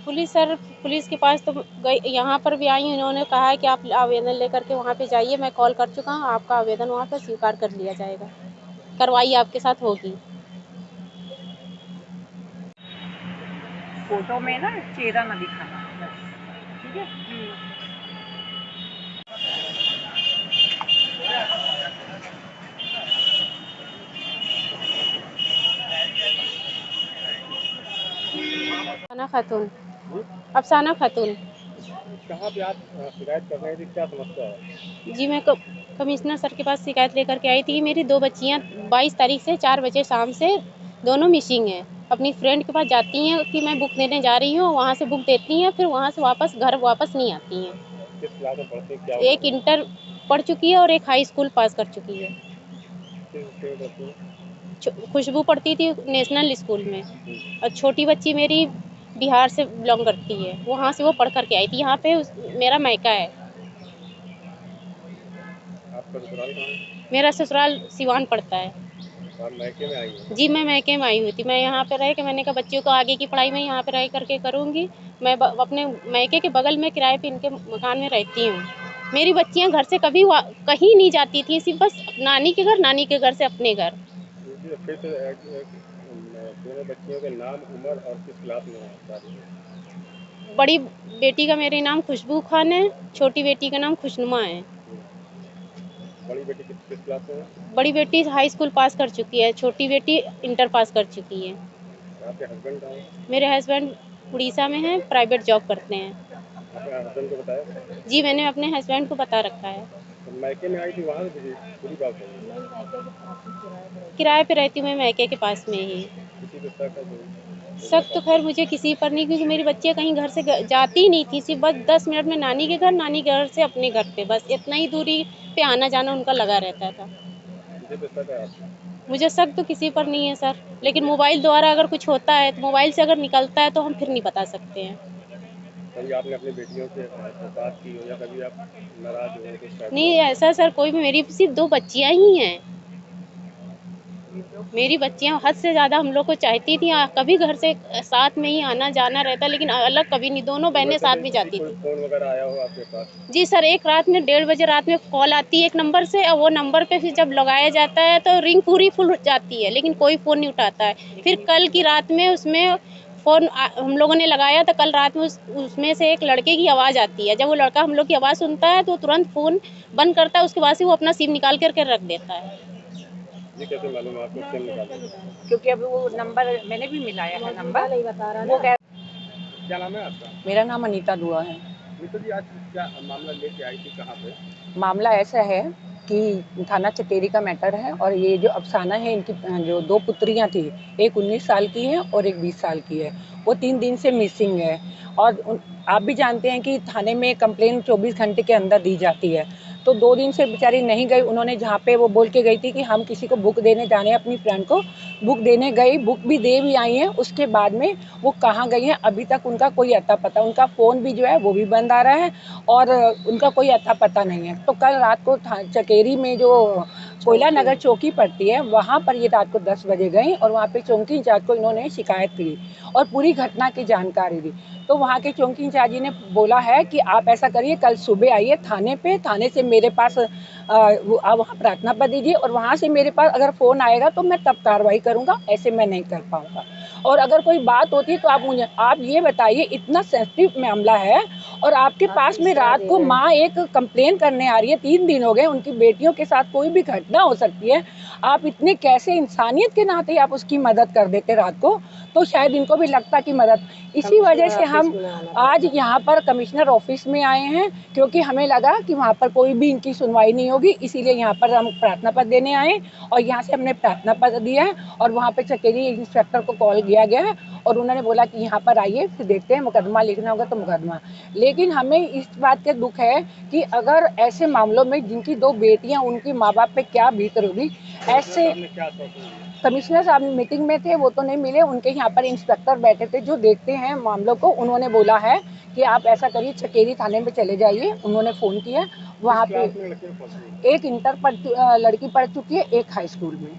Police sir, police के पास तो गई, यहाँ पर भी आई, उन्होंने कहा है कि आप आवेदन लेकर के वहाँ पे जाइए, मैं कॉल कर चुका हूँ, आपका आवेदन वहाँ पर स्वीकार कर लिया जाएगा, कार्रवाई आपके साथ होगी। फोटो में ना चेहरा ना दिखाना, बस ठीक है। अफसाना खातून। अफसाना खातून। कहाँ पे आप शिकायत कर रहे थे, क्या समस्या है? जी, मैं कमिश्नर सर के पास शिकायत लेकर के आई थी कि मेरी 2 बच्चियाँ 22 तारीख से 4 बजे शाम से दोनों मिसिंग हैं। अपनी फ्रेंड के पास जाती हैं कि मैं बुक देने जा रही हूँ, वहाँ से बुक देती हैं, फिर वहाँ से घर वापस नहीं आती हैं। किस क्लास में पढ़ते हैं, क्या एक इंटर पढ़ चुकी है और एक हाई स्कूल पास कर चुकी है। किस स्कूल में पढ़ती हैं? खुशबू पढ़ती थी नेशनल स्कूल में, और छोटी बच्ची मेरी बिहार से बिलोंग करती है, वहाँ से वो पढ़ कर के आई थी। यहाँ पे मेरा मायका है। आपका ससुराल कहाँ है? मेरा ससुराल सिवान पड़ता है। आप मायके में आई हैं? जी, मैं मायके में आई हुई थी। मैं यहाँ पे रह के, मैंने कहा बच्चियों को आगे की पढ़ाई मैं यहाँ पे रह करके करूँगी। मैं अपने मायके के बगल में किराए पे इनके मकान में रहती हूँ। मेरी बच्चियाँ घर से कभी कहीं नहीं जाती थी, सिर्फ बस नानी के घर, नानी के घर से अपने घर। फिर से दोनों बच्चियों के नाम, उम्र और किस क्लास में हैं शादी? बड़ी बेटी का मेरे नाम खुशबू खान है, छोटी बेटी का नाम खुशनुमा है। बड़ी बेटी किस क्लास में है? बड़ी बेटी हाई स्कूल पास कर चुकी है, छोटी बेटी इंटर पास कर चुकी है। आपके हस्बैंड कहाँ हैं? मेरे हस्बैंड उड़ीसा में हैं, प्राइवेट जॉब करते हैं। आपने हस्बैंड को बताया? जी, मैंने अपने हस्बैंड को बता रखा है। तो मायके में आई थी, वहाँ से पूरी बात है। किराए पे रहती हूँ मैं मायके के पास में ही। किसी पे शक है कोई? शक तो खैर मुझे किसी पर नहीं, क्योंकि मेरी बच्चियाँ कहीं घर से जाती ही नहीं थी, सिर्फ बस 10 मिनट में नानी के घर, नानी के घर से अपने घर पे, बस इतना ही दूरी पे आना जाना उनका लगा रहता था। किसी पे शक है आपको? मुझे शक तो किसी पर नहीं है सर, लेकिन मोबाइल द्वारा अगर कुछ होता है तो मोबाइल से अगर निकलता है तो हम फिर नहीं बता सकते हैं। कभी आपने अपनी बेटियों से बात की हो या कभी आप नाराज हो कुछ नहीं, फैसला? ऐसा सर कोई भी, मेरी सिर्फ 2 बच्चियाँ ही हैं। मेरी बच्चियाँ हद से ज़्यादा हम लोग को चाहती थी, कभी घर से साथ में ही आना जाना रहता, लेकिन अलग कभी नहीं, दोनों बहनें साथ में जाती कोई थी। फोन वगैरह आया हो आपके पास? जी सर, एक रात में 1:30 बजे रात में कॉल आती है एक नंबर से, और वो नंबर पे फिर जब लगाया जाता है तो रिंग पूरी फुल जाती है, लेकिन कोई फ़ोन नहीं उठाता है। फिर कल की रात में उसमें फ़ोन हम लोगों ने लगाया, तो कल रात में उसमें से एक लड़के की आवाज़ आती है। जब वो लड़का हम लोग की आवाज़ सुनता है तो तुरंत फ़ोन बंद करता है, उसके बाद से वो अपना सिम निकाल कर के रख देता है। ये कैसे मालूम आपको सिम निकालना? क्योंकि अभी वो नंबर मैंने भी मिलाया है, नंबर वो क्या नाम है आपका? मेरा नाम अनीता दुआ है। नीतू जी, आज क्या मामला लेके आई थी, कहाँ पे? मामला ऐसा है कि थाना चकेरी का मैटर है, और ये जो अफसाना है, इनकी जो 2 पुत्रियां थी, एक 19 साल की है और एक 20 साल की है, वो 3 दिन से मिसिंग है। और आप भी जानते हैं कि थाने में कंप्लेन 24 घंटे के अंदर दी जाती है। तो 2 दिन से बेचारी नहीं गई। उन्होंने जहाँ पे वो बोल के गई थी कि हम किसी को बुक देने जाने हैं, अपनी फ्रेंड को बुक देने गई, बुक भी दे भी आई हैं। उसके बाद में वो कहाँ गई हैं अभी तक उनका कोई अता पता, उनका फ़ोन भी जो है वो भी बंद आ रहा है और उनका कोई अता पता नहीं है। तो कल रात को चकेरी में जो कोयला नगर चौकी पड़ती है, वहाँ पर ये रात को 10 बजे गई और वहाँ पे चौकी इंचार्ज को इन्होंने शिकायत की और पूरी घटना की जानकारी दी। तो वहाँ के चौकी इंचार्ज ने बोला है कि आप ऐसा करिए, कल सुबह आइए थाने पे, थाने से मेरे पास आप वहाँ प्रार्थना पत्र दीजिए और वहाँ से मेरे पास अगर फ़ोन आएगा तो मैं तब कार्रवाई करूँगा, ऐसे मैं नहीं कर पाऊँगा। और अगर कोई बात होती है तो आप ये बताइए, इतना सेंसिटिव मामला है और आपके पास में रात को माँ एक कंप्लेन करने आ रही है, 3 दिन हो गए, उनकी बेटियों के साथ कोई भी घटना हो सकती है, आप इतने कैसे इंसानियत के नाते आप उसकी मदद कर देते रात को, तो शायद इनको भी लगता कि मदद। इसी वजह से हम आज यहाँ पर कमिश्नर ऑफिस में आए हैं, क्योंकि हमें लगा कि वहाँ पर कोई भी इनकी सुनवाई नहीं होगी, इसीलिए यहाँ पर हम प्रार्थना पत्र देने आए और यहाँ से हमने प्रार्थना पत्र दिया है और वहाँ पे चकेरी इंस्पेक्टर को कॉल किया गया है और उन्होंने बोला कि यहाँ पर आइए, फिर देखते हैं, मुकदमा लिखना होगा तो मुकदमा। लेकिन हमें इस बात के दुख है कि अगर ऐसे मामलों में जिनकी 2 बेटियां, उनके माँ बाप पे क्या बीत रही होगी, ऐसे कमिश्नर साहब मीटिंग में थे, वो तो नहीं मिले, उनके यहाँ पर इंस्पेक्टर बैठे थे जो देखते हैं मामलों को। उन्होंने बोला है कि आप ऐसा करिए, चकेरी थाने में चले जाइए। उन्होंने फ़ोन किया, वहाँ पे एक इंटर लड़की पढ़ चुकी है, एक हाई स्कूल में।